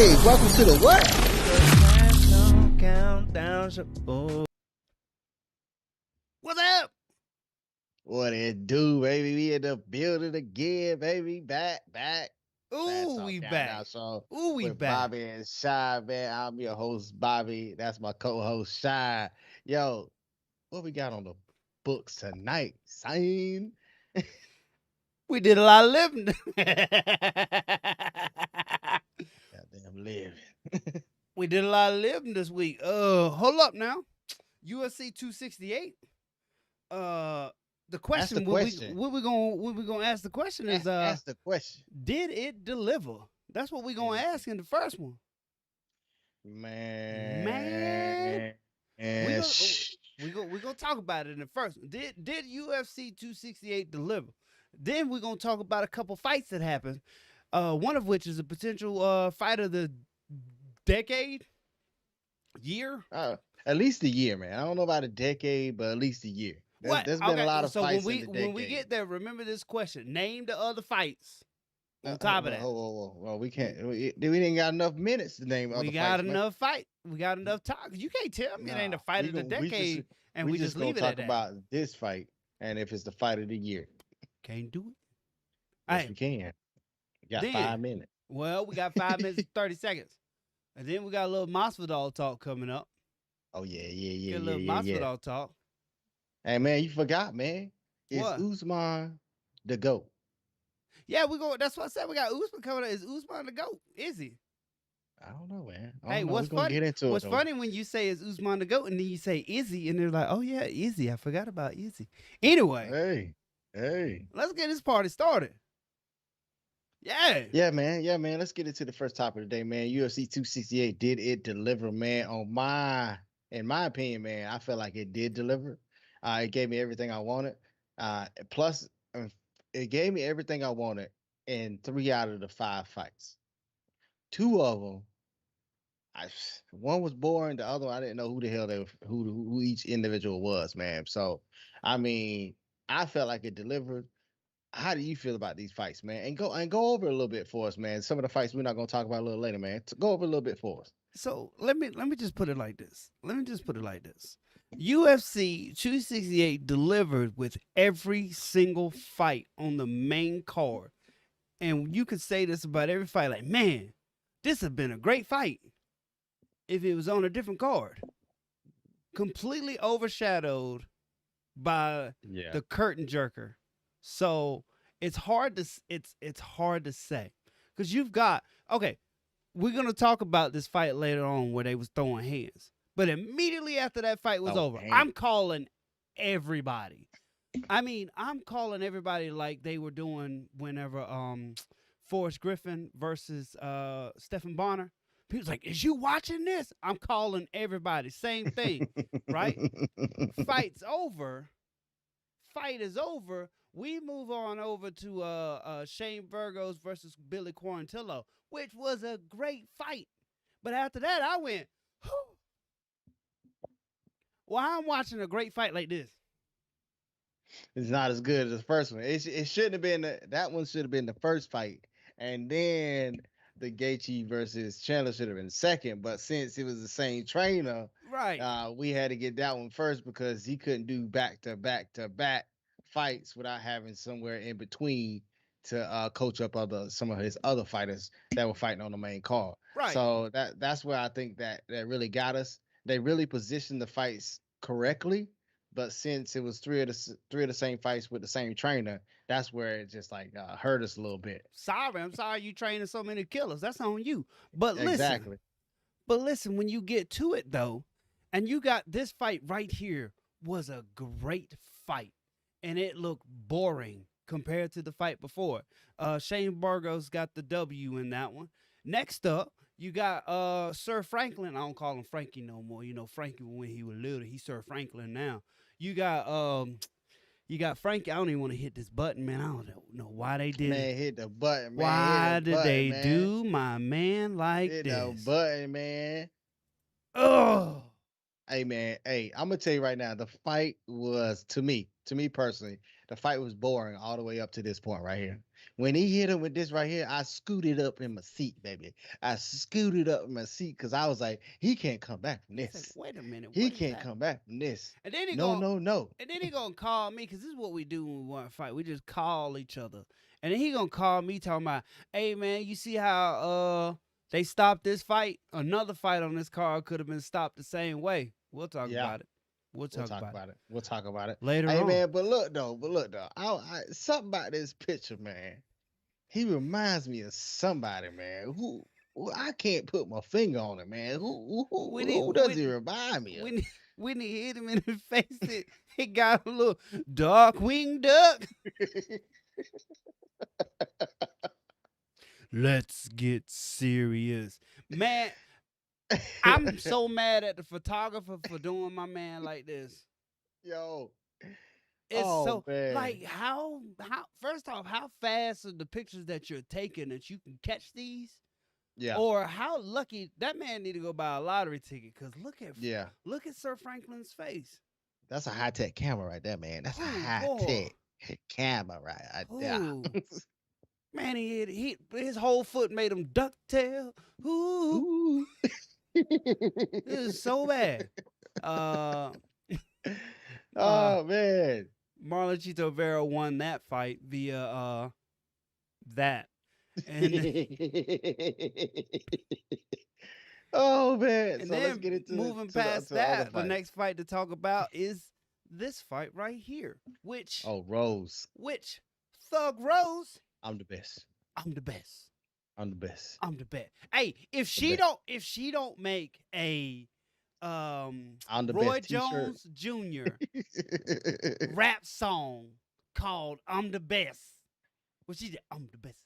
Hey, welcome to the what? What's up? What it do, baby? We in the building again, baby. Back. Ooh, we back. So Ooh, we with back. Bobby and Shonte, man. I'm your host, Bobby. That's my co-host, Shonte. Yo, what we got on the books tonight? Sign. We did a lot of living. Goddamn living. We did a lot of living this week. Hold up now. UFC 268. The question, the question. what we gonna ask the question is Ask the question. did it deliver? That's what we gonna ask in the first one. Man. We gonna talk about it in the first one. Did UFC 268 deliver? Then we're gonna talk about a couple fights that happened. One of which is a potential fight of the decade, year. At least a year, man. I don't know about a decade, but at least a year. There's been a lot of fights in the decade. When we get there, remember this question. Name the other fights. On top of that. Well, we can't. We didn't got enough minutes to name other fights. We got enough fight. We got enough talk. You can't tell me it ain't a fight of the decade, and we just leave it at that. We just gonna talk about this fight, and if it's the fight of the year. Can't do it. Yes, we can. We got 5 minutes. Well, we got 5 minutes and 30 seconds. And then we got a little Masvidal talk coming up. Oh, yeah. Get a little Masvidal talk. Hey, man, you forgot, man. It's Usman the GOAT. Yeah, that's what I said. We got Usman coming up. Is Usman the GOAT? Is he? I don't know, man. What's funny? What's funny when you say is Usman the GOAT and then you say Izzy and they're like, oh yeah, Izzy. I forgot about Izzy. Anyway. Hey. Let's get this party started. Yeah. Yeah, man. Let's get into the first topic of the day, man. UFC 268, did it deliver, man? In my opinion, man, I feel like it did deliver. It gave me everything I wanted. Plus, it gave me everything I wanted in 3 out of the 5 fights. 2 of them, one was boring. The other one, I didn't know who the hell who each individual was, man. So, I mean, I felt like it delivered. How do you feel about these fights, man? And go over a little bit for us, man. Some of the fights we're not gonna talk about a little later, man. Go over a little bit for us. So let me just put it like this. UFC 268 delivered with every single fight on the main card. And you could say this about every fight, like, man, this has been a great fight if it was on a different card. Completely overshadowed by the curtain jerker. So it's hard to say. Because you've got, we're going to talk about this fight later on where they was throwing hands. But immediately after that fight was over, I'm calling everybody. I mean, I'm calling everybody like they were doing whenever Forrest Griffin versus Stephen Bonner. People's like, is you watching this? I'm calling everybody. Same thing, right? Fight is over. We move on over to Shane Burgos versus Billy Quarantillo, which was a great fight. But after that, I went, well, I'm watching a great fight like this. It's not as good as the first one. It shouldn't have been that one should have been the first fight. And then the Gaethje versus Chandler should have been second. But since it was the same trainer, right? We had to get that one first because he couldn't do back-to-back fights without having somewhere in between to coach up some of his other fighters that were fighting on the main card. Right. So that's where I think that really got us. They really positioned the fights correctly, but since it was three of the same fights with the same trainer, that's where it just like hurt us a little bit. I'm sorry you training so many killers. That's on you. But exactly. Listen, when you get to it though, and you got this fight right here was a great fight, and it looked boring compared to the fight before. Shane Burgos got the W in that one. Next up, you got Sir Franklin. I don't call him Frankie no more. You know, Frankie when he was little, he's Sir Franklin now. You got Frankie. I don't even want to hit this button, man. I don't know why they did it. Hit the button, man. Why did they do my man like this? Hit the button, man. Oh. Hey, man. Hey, I'm gonna tell you right now. The fight was to me personally, The fight was boring all the way up to this point right here. When he hit him with this right here, I scooted up in my seat, baby. I scooted up in my seat because I was like, he can't come back from He's like, this. wait a minute, He what is can't that? come back from this. And then he No, go, no, no. and then he gonna call me because this is what we do when we want to fight. We just call each other, and then he gonna call me talking about, hey man, you see how they stopped this fight? Another fight on this card could have been stopped the same way. We'll talk Yeah, about it. We'll we'll talk talk about it about it. We'll talk about it. later Hey on. man, but look though, something about this picture, man. He reminds me of somebody, man. Who I can't put my finger on it, man. When he Who does he when remind me of? when he hit him in the face, it got a little dark winged duck. Let's get serious, man. I'm so mad at the photographer for doing my man like this. Yo. It's Oh, so man. like how first off, how fast are the pictures that you're taking that you can catch these? Yeah. Or how lucky that man need to go buy a lottery ticket because Yeah. look at Sir Franklin's face. That's a high-tech camera right there, man. That's a Ooh, high-tech camera right there. Ooh. Man, he his whole foot made him ducktail. Ooh, Ooh. this is so bad. Oh man. Marlon Chito Vera won that fight via that. And oh man. and So then let's get into moving to the past other that, the fight. next fight to talk about is this fight right here, which Rose. Thug Rose. I'm the best. I'm the best. I'm the best. I'm the best. Hey, if she don't make a I'm the Roy best t-shirt. Jones Jr. rap song called "I'm the Best," well, she said, "I'm the best.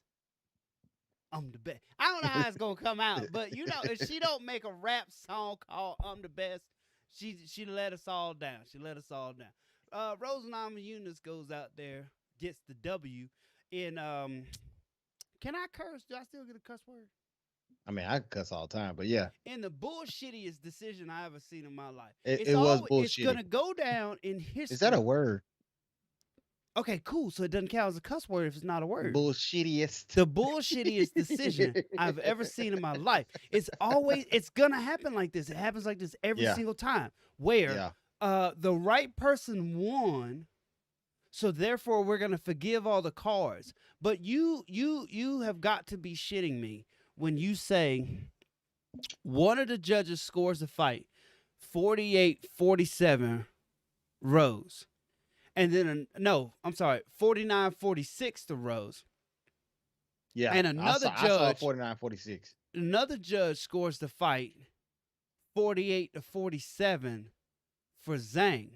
I'm the best." I don't know how it's gonna come out, but you know, if she don't make a rap song called "I'm the Best," she let us all down. She let us all down. Rose Namajunas goes out there, gets the W. In can I curse? Do I still get a cuss word? I mean, I cuss all the time, but yeah. In the bullshittiest decision I ever seen in my life. It was It's bullshit. gonna go down in history. Is that a word? Okay, cool. So it doesn't count as a cuss word if it's not a word. Bullshittiest. The bullshittiest decision I've ever seen in my life. It's gonna happen like this. It happens like this every single time. Where the right person won, so therefore we're gonna forgive all the cards. But you have got to be shitting me when you say one of the judges scores the fight 48-47 Rose. And then, no, I'm sorry, 49-46 to Rose. Yeah. And another I saw judge, 49-46. Another judge scores the fight 48-47 for Zhang.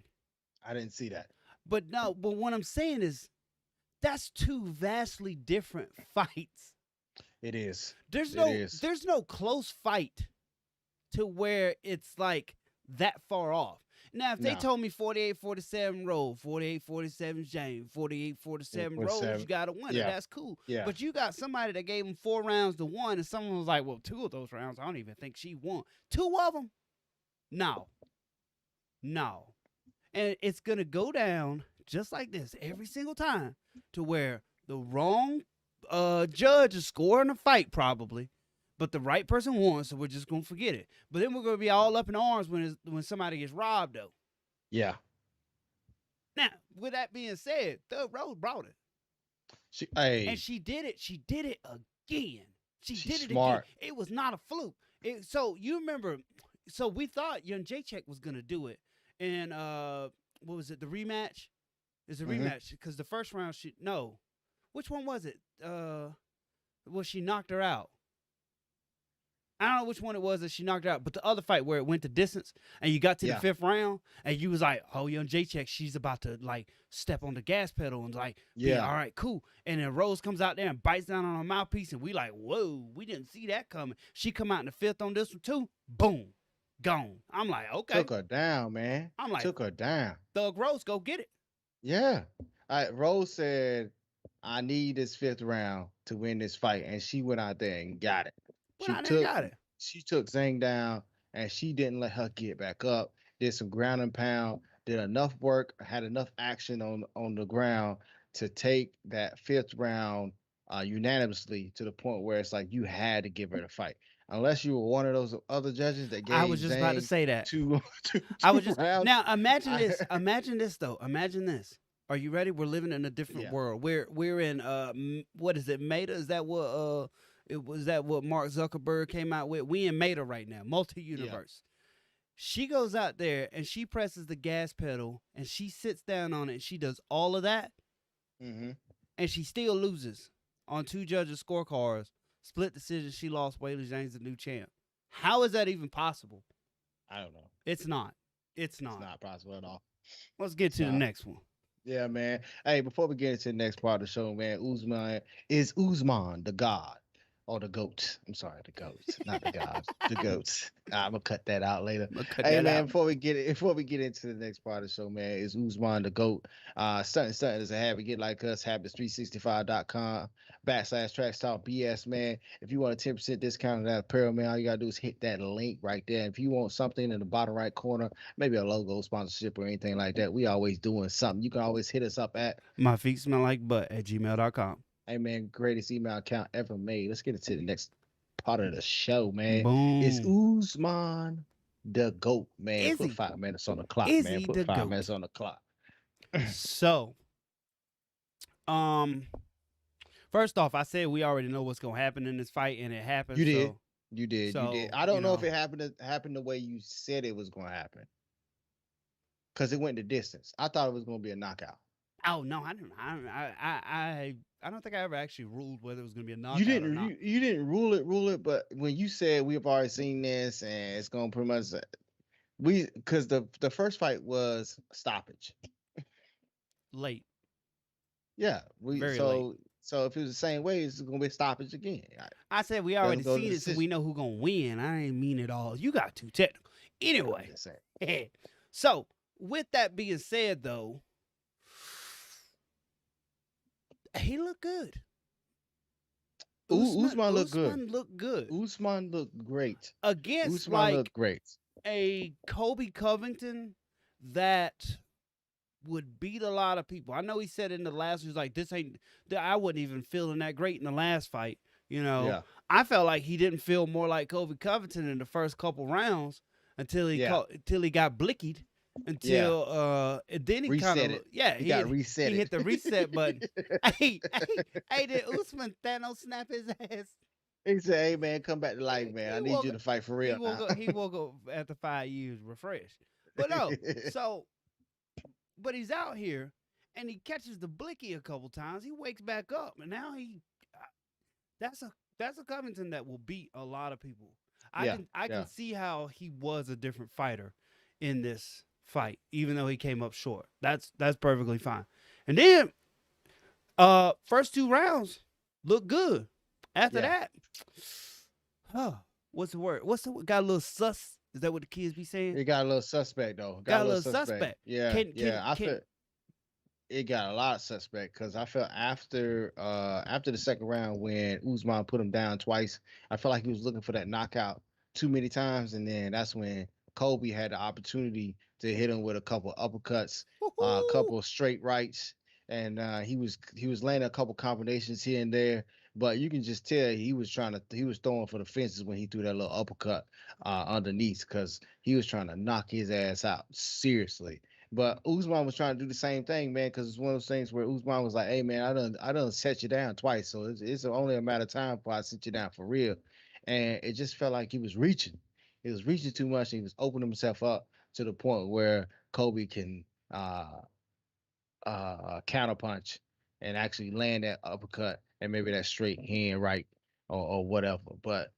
I didn't see that. But what I'm saying is that's two vastly different fights. It is. There's no close fight to where it's like that far off. Now, if they told me 48-47 Rose, 48-47 James, 48-47 Rose, you got to win it. That's cool. Yeah. But you got somebody that gave him 4 rounds to 1, and someone was like, well, 2 of those rounds, I don't even think she won. 2 of them? No. And it's going to go down just like this every single time to where the wrong judge is scoring a fight probably, but the right person won, so we're just going to forget it. But then we're going to be all up in arms when somebody gets robbed, though. Yeah. Now, with that being said, Thug Rose brought it. And she did it. She did it again. She's smart. Again. It was not a fluke. So you remember, so we thought Young Jacek was going to do it. And what was it, the rematch? It's a rematch because the first round, which one was it? Well, she knocked her out. I don't know which one it was that she knocked her out, but the other fight where it went the distance and you got to the 5th round and you was like, oh, Young Jacek, she's about to like step on the gas pedal and like, yeah, all right, cool. And then Rose comes out there and bites down on her mouthpiece and we like, whoa, we didn't see that coming. She come out in the 5th on this one too. Boom. Gone. I'm like, okay. Took her down, man. I'm like, took her down. Thug Rose, go get it. Yeah. Rose said, I need this 5th round to win this fight. And she went out there and got it. She took Zhang down and she didn't let her get back up. Did some ground and pound. did enough work, had enough action on the ground to take that fifth round unanimously to the point where it's like you had to give her the fight. Unless you were one of those other judges that I gave was just about to Zhang say that. two, I two was just rounds. now imagine I, this. Imagine this though. Imagine this. Are you ready? We're living in a different yeah. world. We're in what is it? Meta? Is that what it was that what Mark Zuckerberg came out with? We in Meta right now, Yeah. multi-universe. She goes out there and she presses the gas pedal and she sits down on it and she does all of that Mm-hmm. and she still loses on two judges' scorecards. Split decision. She lost. Weili Zhang's the new champ. How is that even possible? I don't know. It's not. It's It's not. not possible at all. Let's get It's to the not. next one. Yeah, man. Hey, before we get into the next part of the show, man, Usman the God or the goat? I'm sorry, the goat, not the God, the goat. I'm gonna cut that out later. I'm gonna cut Hey, that man, out. before we get into the next part of the show, man, is Usman the goat? Stunting is a habit. Get like us, habits365.com /tracks talk BS, man. If you want a 10% discount on that apparel, man, all you gotta do is hit that link right there. If you want something in the bottom right corner, maybe a logo, sponsorship, or anything like that, we always doing something. You can always hit us up at, My feet smell like butt at gmail.com. hey man, greatest email account ever made. Let's get into the next part of the show, man. It's Boom. Usman the GOAT, man. Is Put he? 5 minutes on the clock, Is man. he Put the 5 minutes goat? on the clock. So, um, first off, I said we already know what's gonna happen in this fight, and it happened. You did. So, You did. You did. so I don't know if it happened the way you said it was gonna happen. Because it went the distance. I thought it was gonna be a knockout. Oh no, I don't. I don't think I ever actually ruled whether it was gonna be a You knockout or didn't not. you didn't rule it, but when you said we've already seen this and it's gonna pretty much because the first fight was stoppage. Late, Yeah, very late. so if it was the same way, it's gonna be a stoppage again. I said we Doesn't already go to seen it, so decision. we know who gonna win. I ain't mean it all. You got too technical. I'm Anyway, just saying. so with that being said, though, he looked good. Usman looked good. Usman looked good Usman looked great. against Usman like looked great. a Kobe Covington that would beat a lot of people. I know he said in the last, he was like, "This ain't." I wasn't even feeling that great in the last fight. You know, Yeah. I felt like he didn't feel more like Kobe Covington in the first couple rounds until he Yeah. until he got blickied. Until and then he Reset kind it. of He got reset. he hit the reset button. hey, did Usman Thanos snap his ass? He said, "Hey man, come back to life, man. I He need woke you to fight for real." he woke up after 5 years refreshed. But no, so but he's out here and he catches the blicky a couple times. He wakes back up and now that's a Covington that will beat a lot of people. I can see how he was a different fighter in this fight, even though he came up short. That's perfectly fine. And then first 2 rounds look good. After that, what's the word? Got a little sus? Is that what the kids be saying? It got a little suspect though. Got a little suspect. Yeah, I feel it got a lot of suspect because I felt after the second round when Usman put him down twice, I felt like he was looking for that knockout too many times, and then that's when Kobe had the opportunity to hit him with a couple uppercuts, a couple of straight rights, and he was landing a couple combinations here and there. But you can just tell he was throwing for the fences when he threw that little uppercut underneath because he was trying to knock his ass out seriously. But Usman was trying to do the same thing, man, because it's one of those things where Usman was like, "Hey, man, I done set you down twice, so it's only a matter of time before I sit you down for real." And it just felt like he was reaching. He was reaching too much. And he was opening himself up to the point where Kobe can counterpunch and actually land that uppercut and maybe that straight hand right or whatever. But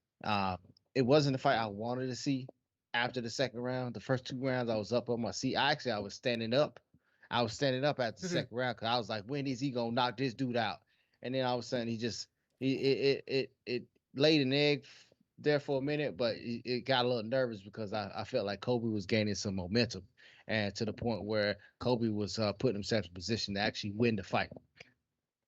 it wasn't the fight I wanted to see after the second round. The first 2 rounds I was up on my seat. I was standing up. I was standing up after the second round because I was like, when is he gonna knock this dude out? And then all of a sudden it laid an egg there for a minute, but it got a little nervous because I felt like Kobe was gaining some momentum, and to the point where Kobe was putting himself in position to actually win the fight.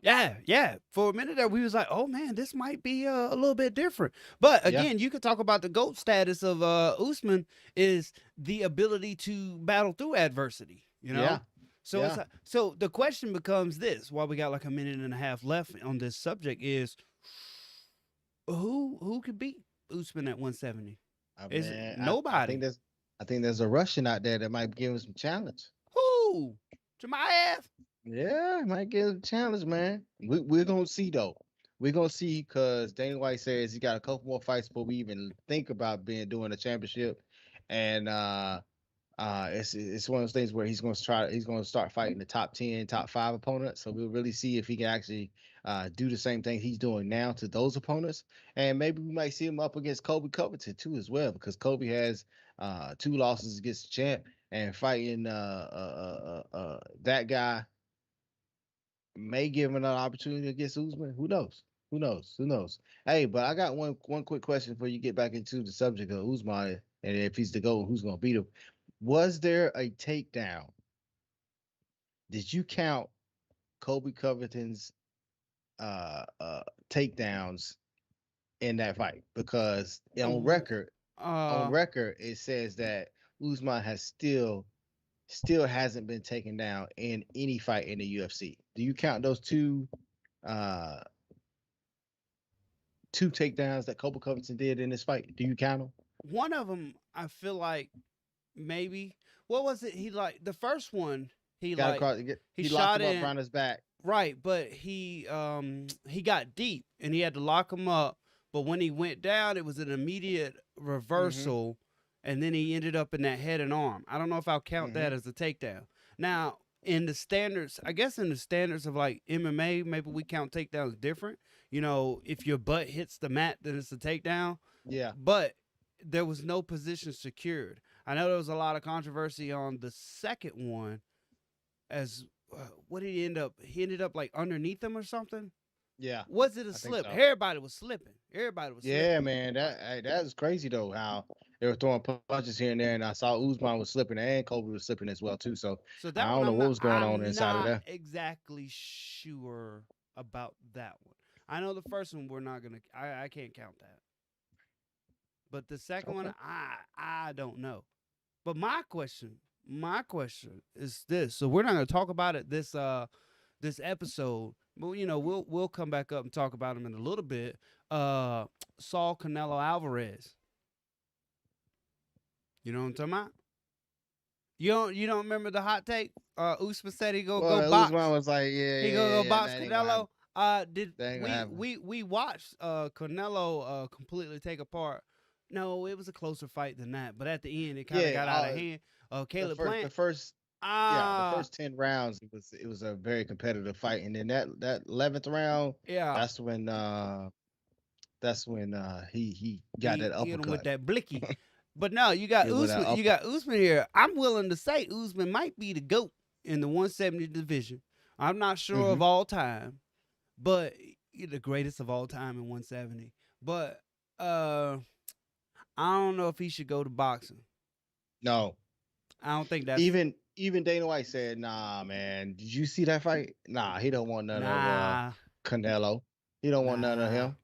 Yeah. For a minute there, we was like, "Oh man, this might be a little bit different." But again, you could talk about the GOAT status of Usman is the ability to battle through adversity. You Yeah. know, so it's Yeah. so the question becomes this: while we got like a minute and a half left on this subject, is who could beat Usman at 170? Is it Man, I think nobody? there's a Russian out there that might give him some challenge. Who? Jemaev? Yeah, might give him a challenge, man. We're gonna see though. We're gonna see because Dana White says he got a couple more fights before we even think about being doing a championship. And it's one of those things where he's gonna start fighting the top 10, top 5 opponents. So we'll really see if he can actually do the same thing he's doing now to those opponents. And maybe we might see him up against Kobe Covington too as well, because Kobe has 2 losses against the champ, and fighting that guy may give him another opportunity against Usman. Who knows? Who knows? Who knows? Hey, but I got one quick question before you get back into the subject of Usman, and if he's the GOAT, who's gonna beat him? Was there a takedown? Did you count Kobe Covington's uh, uh, takedowns in that fight? Because on Uh, record, it says that Usman has still hasn't been taken down in any fight in the UFC. Do you count those uh two takedowns that Kobe Covington did in this fight? Do you count them? one of them, I feel like maybe. What was it? He like the first one. He Got like across. he He locked shot him up in around his back. right, but he got deep and he had to lock him up. But when he went down, it was an immediate Mm-hmm. reversal, and then he ended up in that head and arm. I don't know if I'll count Mm-hmm. that as a takedown. Now, in the standards, I guess in the standards of like MMA, maybe we count takedowns different. You know, if your butt hits the mat, then it's a takedown. Yeah. But there was no position secured. I know there was a lot of controversy on the second one. As what did he end up? He ended up like underneath him or something. Yeah. Was it a I think slip? so. Everybody was slipping. Everybody was Yeah, slipping. man. That is crazy though. How they were throwing punches here and there, and I saw Usman was slipping and Kobe was slipping as well too. So So I that one don't know what was going on I'm inside of not there. exactly sure about that one. I know the first one we're not gonna. I can't count that. But the second one, Okay. I don't know. But my question is this. So we're not gonna talk about it this episode. But you know, we'll come back up and talk about him in a little bit. Uh Saul Canelo Alvarez. You know what I'm talking about? You don't remember the hot take? Usman said he gonna go Well, Usman box. was like, He gonna go yeah. box That ain't gonna happen. Canelo. Did That ain't gonna happen. we watched Canelo completely take apart? No, it was a closer fight than that. But at the end, it kind of Yeah. got out of hand. The Caleb first the Plant. first yeah, the Ah, first 10 rounds it was a very competitive fight, and then that 11th round, yeah. that's when he got He that hit him with uppercut. that blicky. But no, you got It with that Usman. You upper. got Usman here. I'm willing to say Usman might be the GOAT in the 170 division. I'm not sure Hmm. of all time, but the greatest of all time in 170. But uh I don't know if he should go to boxing. No, I don't think that's even Dana White said, "Nah, man. Did you see that fight? Nah, he don't want none of nah, Canelo. He don't want none of nah. him.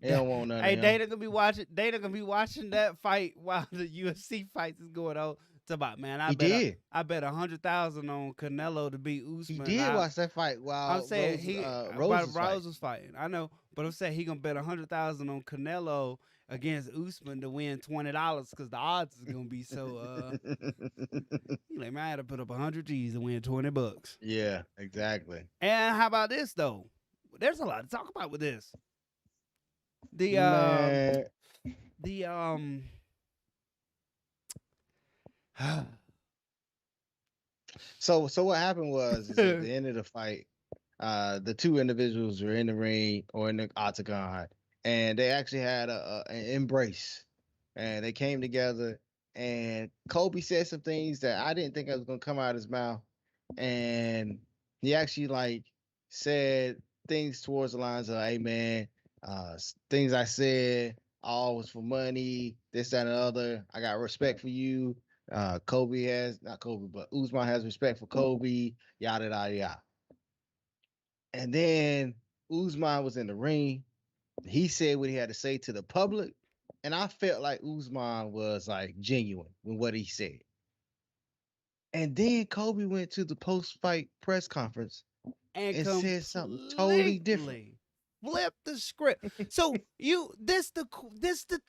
He don't want none of Hey, him. Dana gonna be watching. Dana gonna be watching that fight while the UFC fights is going on. It's about man. He did. I bet 100,000 on Canelo to beat He Usman. did watch that fight I'm while saying he Rose but was Rose fighting. was fighting. I know, but I'm saying he gonna bet 100,000 on Canelo against Usman to win $20 because the odds is gonna be so. He like man, I had to put up 100 G's to win $20. Yeah, exactly. And how about this though? There's a lot to talk about with this. The Man. the So what happened was is at the end of the fight, the two individuals were in the ring or in the octagon, and they actually had an embrace, and they came together. And Kobe said some things that I didn't think I was gonna come out of his mouth, and he actually like said things towards the lines of, "Hey man, things I said all was for money, this that and the other. I got respect for you. Kobe has not Kobe, but Usman has respect for Kobe. Yada yada yada." And then Usman was in the ring. He said what he had to say to the public, and I felt like Usman was like genuine with what he said. And then Kobe went to the post-fight press conference and and said something totally different. completely flip the script. So this the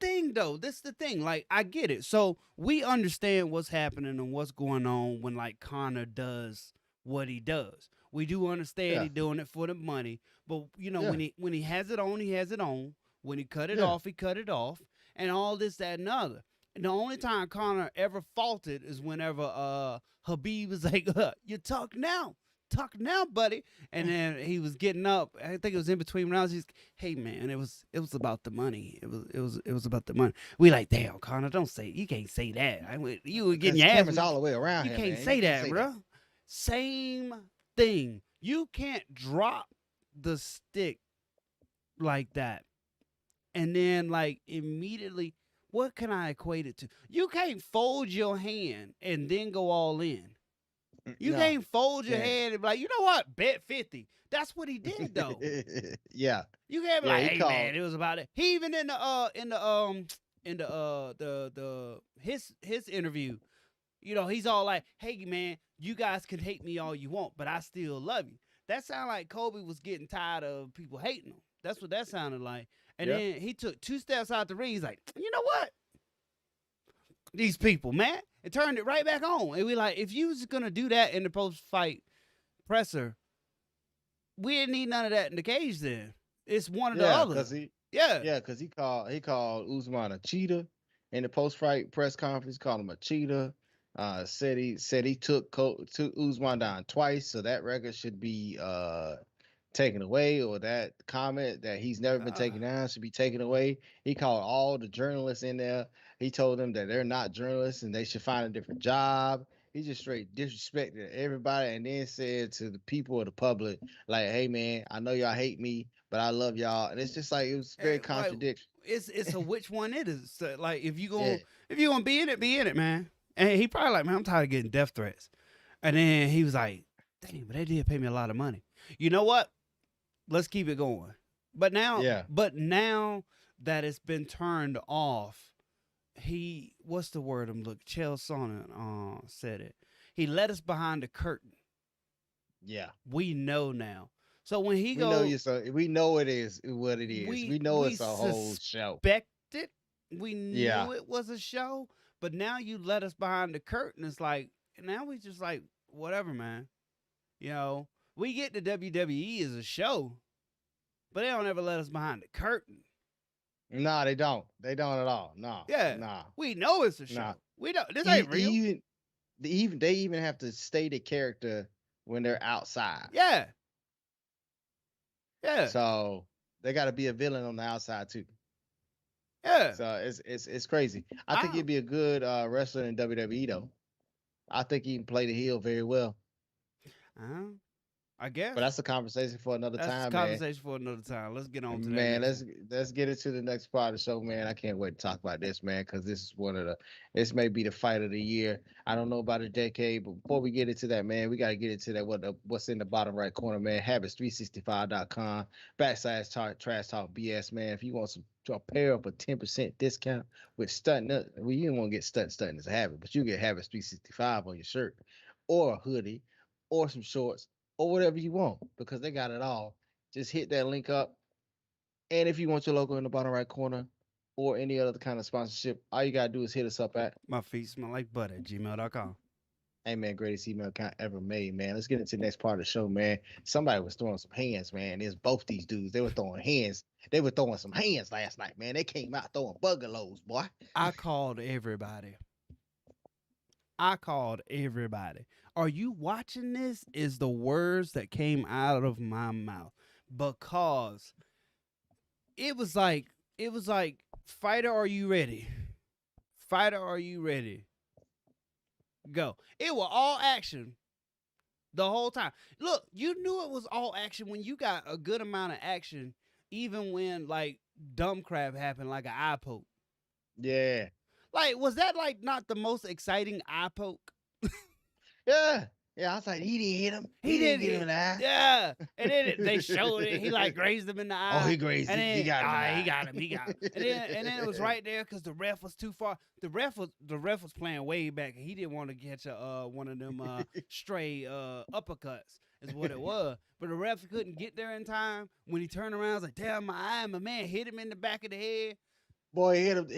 thing though. This the thing. Like I get it. So we understand what's happening and what's going on when like Connor does what he does. We do understand Yeah, he doing it for the money, but you know yeah, when he has it on, he has it on. When he cut it yeah. off, he cut it off, and all this, that, and other. And the only time Connor ever faulted is whenever Habib was like, "You talk now, buddy." And then he was getting up. I think it was in between rounds. He's, "Hey man, it was about the money. It was about the money." We like, damn, Connor, don't say you can't say that. You were getting Because your the ass. camera's all the way around You here, can't man. You say can't that, say that. bro. Same thing. You can't drop the stick like that and then like immediately. What can I equate it to? You can't fold your hand and then go all in. You No, can't fold your yeah, hand and be like, you know what? Bet 50. That's what he did though. yeah, You can't be yeah. like, He hey called. man, it was about it. He even in the his interview, you know, he's all like, hey man, you guys can hate me all you want, but I still love you. That sounded like Kobe was getting tired of people hating him. That's what that sounded like. And Yeah, then he took 2 steps out the ring. He's like, you know what? These people, man. And turned it right back on. And we like, if you was gonna do that in the post fight presser, we didn't need none of that in the cage then. It's one or the yeah. other. Cause he, Yeah. yeah, cause he called Usman a cheater in the post-fight press conference. Called him a cheater. Said he took Usman down twice, so that record should be taken away, or that comment that he's never been Uh, taken down should be taken away. He called all the journalists in there. He told them that they're not journalists and they should find a different job. He just straight disrespected everybody and then said to the people of the public, like, hey man, I know y'all hate me, but I love y'all. And it's just like it was very like contradictory. it's a which one it is. So, like Yeah. if you gonna be in it, man. And he probably like, man, I'm tired of getting death threats. And then he was like, dang, but they did pay me a lot of money. You know what? Let's keep it going. Yeah. But now that it's been turned off, what's the word I'm looking? Chael Sonnen said it. He let us behind the curtain. Yeah. We know now. So when he We know go, you so we know it is what it is. We know we it's a whole show. suspected, we Yeah. knew it was a show, but now you let us behind the curtain. It's like now we just like whatever, man. You know, we get the WWE as a show, but they don't ever let us behind the curtain. Nah, they don't. They don't at all. No. Yeah, Nah. we know it's a show. Nah. We don't. This ain't real. They even have to stay the character when they're outside. Yeah, yeah, So they got to be a villain on the outside too. yeah. So it's crazy. I think I, he'd be a good wrestler in WWE though. I think he can play the heel very well. I guess But that's a conversation for another that's a time, man. conversation for another time. Let's get on to that Man, next let's get into the next part of the show, man. I can't wait to talk about this, man, because this may be the fight of the year. I don't know about a decade, but before we get into that, man, we gotta get into that what's in the bottom right corner, man. Habits365.com /trash talk BS, man. If you want to pair up a 10% discount with Stunt Nut, well, you don't want to get Stunt as a habit, but you get Habits 365 on your shirt or a hoodie or some shorts or whatever you want because they got it all. Just hit that link up. And if you want your logo in the bottom right corner or any other kind of sponsorship, all you got to do is hit us up at, My feet smell like butter at gmail.com. hey man, greatest email account ever made, man. Let's get into the next part of the show, man. Somebody was throwing some hands, man. It's both these dudes. They were throwing hands. They were throwing some hands last night, man. They came out throwing bugalows, boy. I called everybody. I called everybody. Are you watching this? Is the words that came out of my mouth because it was like fighter, are you ready? Fighter, are you ready? Go. It was all action the whole time. Look, you knew it was all action when you got a good amount of action, even when like dumb crap happened, like an eye poke. Yeah. Like, was that like not the most exciting eye poke? Yeah. Yeah, I was like, he didn't hit him. He He didn't didn't get him in hit. the Yeah. And then they showed it. He like grazed him in the Oh, eye. he grazed And him. He then got him in the he eye. got him. He got him. And then it was right there because the ref was too far. The ref was playing way back and he didn't want to catch a one of them stray uppercuts is what it was. But the ref couldn't get there in time. When he turned around, I was like, damn, my eye, my man hit him in the back of the head. Boy, he hit him.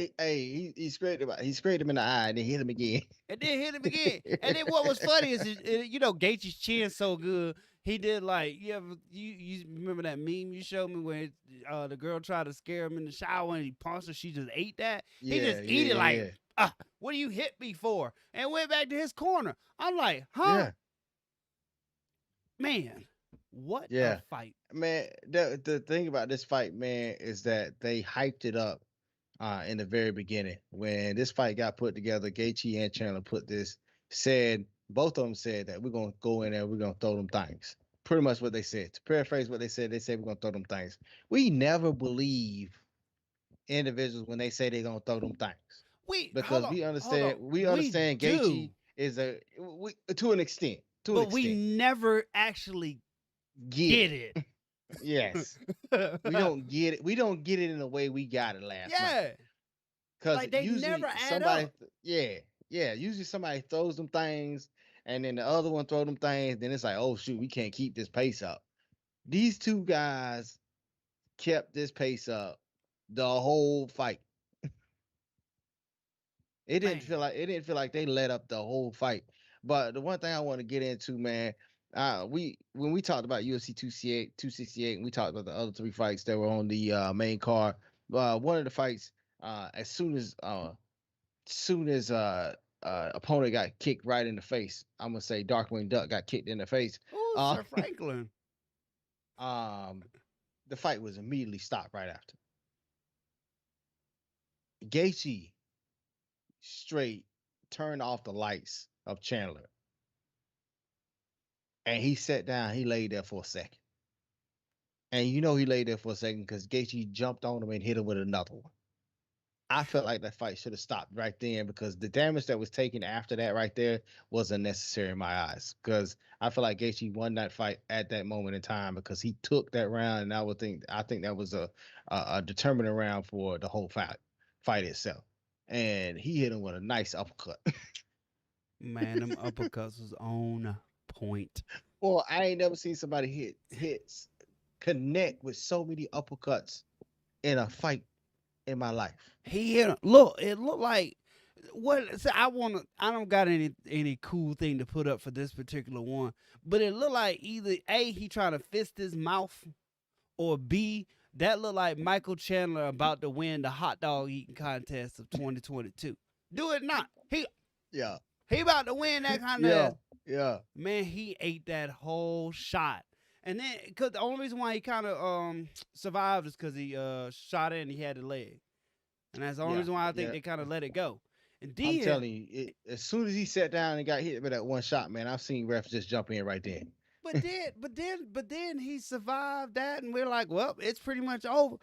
He scraped him. He scraped him in the eye and then hit him again. And then hit him again. And then what was funny is, Gaethje's chin so good. He did like you remember that meme you showed me where the girl tried to scare him in the shower and he punched her. She just ate that. He Yeah, just eat it like, yeah, what do you hit me for? And went back to his corner. I'm like, huh, yeah, man, what yeah. a fight, Man, the thing about this fight, man, is that they hyped it up in the very beginning when this fight got put together. Gaethje and Chandler put this said both of them said that we're gonna go in there, we're gonna throw them things. Pretty much what they said. To paraphrase what they said we're gonna throw them things. We never believe individuals when they say they're gonna throw them things wait, because hold on, hold on, we we understand do, Gaethje is to an extent but we never actually get get it. it. Yes, we don't get it. We don't get it in the way we got it last night. Yeah, Because like they never usually add up. yeah, usually somebody throws them things, and then the other one throw them things. Then it's like, oh shoot, we can't keep this pace up. These two guys kept this pace up the whole fight. Man, It didn't feel like they let up the whole fight. But the one thing I want to get into, man, we when we talked about UFC 268, 268, and we talked about the other three fights that were on the main card. One of the fights, soon as opponent got kicked right in the face, I'm gonna say Darkwing Duck got kicked in the face. oh, Uh, Sir Franklin. um, the fight was immediately stopped right after. Gaethje straight turned off the lights of Chandler, and he sat down. He laid there for a second, and he laid there for a second because Gaethje jumped on him and hit him with another one. I felt like that fight should have stopped right then because the damage that was taken after that right there was unnecessary in my eyes. Because I feel like Gaethje won that fight at that moment in time because he took that round, and I think that was a determining round for the whole fight itself. And he hit him with a nice uppercut. Man, them uppercuts was on point. Well, I ain't never seen somebody hits connect with so many uppercuts in a fight in my life. He hit him. Look, it looked like what. So I don't got any cool thing to put up for this particular one, but it looked like either A, he trying to fist his mouth, or B, that looked like Michael Chandler about to win the hot dog eating contest of 2022. Do it not. Yeah, He about to win that yeah, contest. yeah. Man, he ate that whole shot. And then, cause the only reason why he kind of survived is because he shot it and he had the leg, and that's the only Yeah, reason why I think yeah. they kind of let it go. And I'm then, telling you, as soon as he sat down and got hit with that one shot, man, I've seen refs just jump in right there. but then he survived that, and we're like, well, it's pretty much over.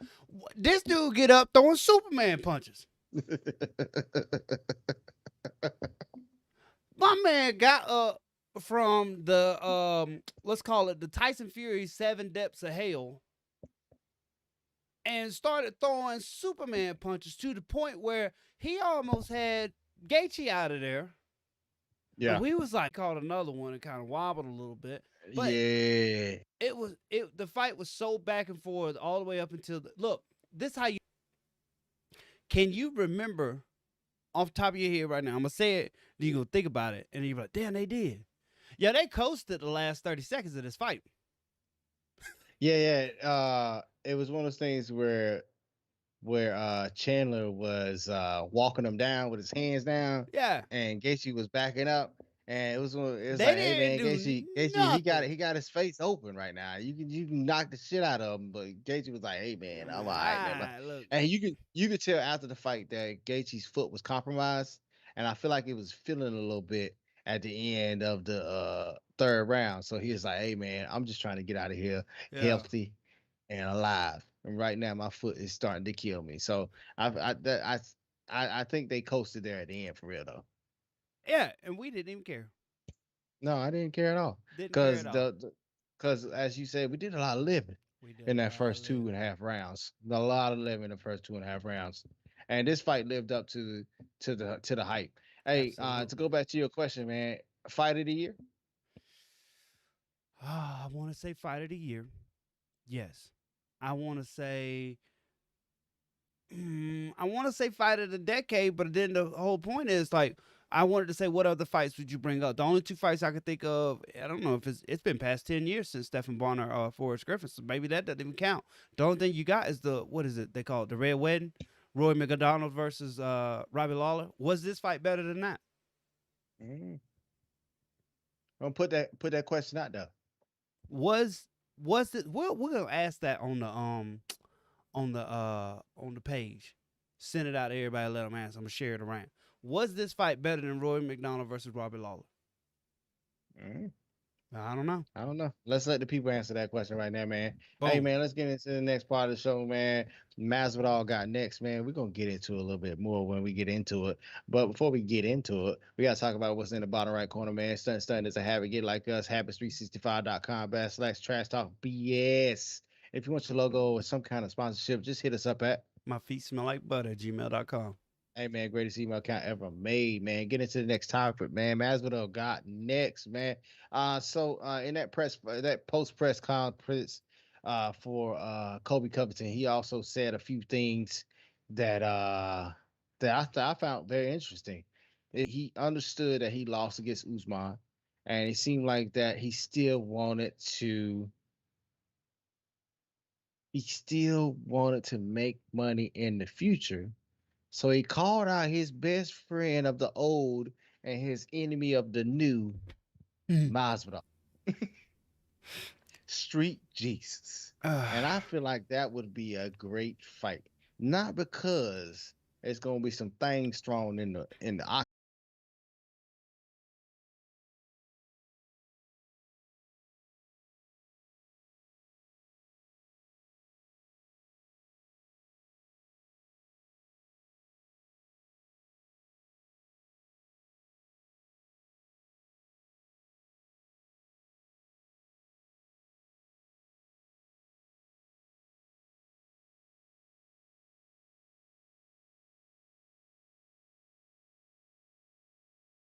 This dude get up throwing Superman punches. My man got up from the let's call it the Tyson Fury 7 Depths of Hell and started throwing Superman punches to the point where he almost had Gaethje out of there. Yeah. And we was like caught another one and kind of wobbled a little bit. But Yeah. the fight was so back and forth all the way up until look, this how you can you remember off the top of your head right now? I'm gonna say it, then you're gonna think about it, and you're like, damn, they did. Yeah, they coasted the last 30 seconds of this fight. Yeah. It was one of those things where Chandler was walking him down with his hands down, Yeah. and Gaethje was backing up, and it was They like, hey didn't man, do Gaethje, nothing. he got his face open right now. You can knock the shit out of him, but Gaethje was like, hey man, I'm all right, man. Look. And you could tell after the fight that Gaethje's foot was compromised, and I feel like it was feeling a little bit at the end of the third round. So he was like, hey man, I'm just trying to get out of here Yeah. healthy and alive. And right now, my foot is starting to kill me. So I think they coasted there at the end for real though. Yeah, and we didn't even care. No, I didn't care at all. Didn't care Cause at all. cause as you said, we did a lot of living We did in a that lot of first two living. and a half rounds. A lot of living in the first 2.5 rounds. And this fight lived up to the hype. Hey, to go Absolutely. back to your question, man, fight of the year? I want to say fight of the year. Yes. I want to say I want to say fight of the decade, but then the whole point is like I wanted to say what other fights would you bring up? The only two fights I could think of, I don't know if it's been past 10 years since Stephen Bonner Forrest Griffin, so maybe that doesn't even count. The only thing you got is the what is it they call it, the Red Wedding, Roy McDonald versus Robbie Lawler. Was this fight better than that? Mm. Don't put that question out there. Was was it? We're gonna ask that on the page. Send it out to everybody. Let them answer. I'm gonna share it around. Was this fight better than Roy McDonald versus Robbie Lawler? Mm. I don't know. I don't know. Let's let the people answer that question right now, man. Hey, Boom. man, let's get into the next part of the show, man. Masvidal got next, man. We're gonna get into it a little bit more when we get into it. But before we get into it, we gotta talk about what's in the bottom right corner, man. Stunt is a habit. Get like us, habits365.com/trash talk BS. If you want your logo or some kind of sponsorship, just hit us up at. My feet smell like butter. Gmail.com. Hey man, greatest email account ever made, man. Get into the next topic, man. Masvidal got next, man. So in that post press conference, for Kobe Covington, he also said a few things that I found very interesting. He understood that he lost against Usman, and it seemed like that he still wanted to make money in the future, so he called out his best friend of the old and his enemy of the new, Masvidal, Street Jesus. And I feel like that would be a great fight. Not because it's gonna be some things thrown in the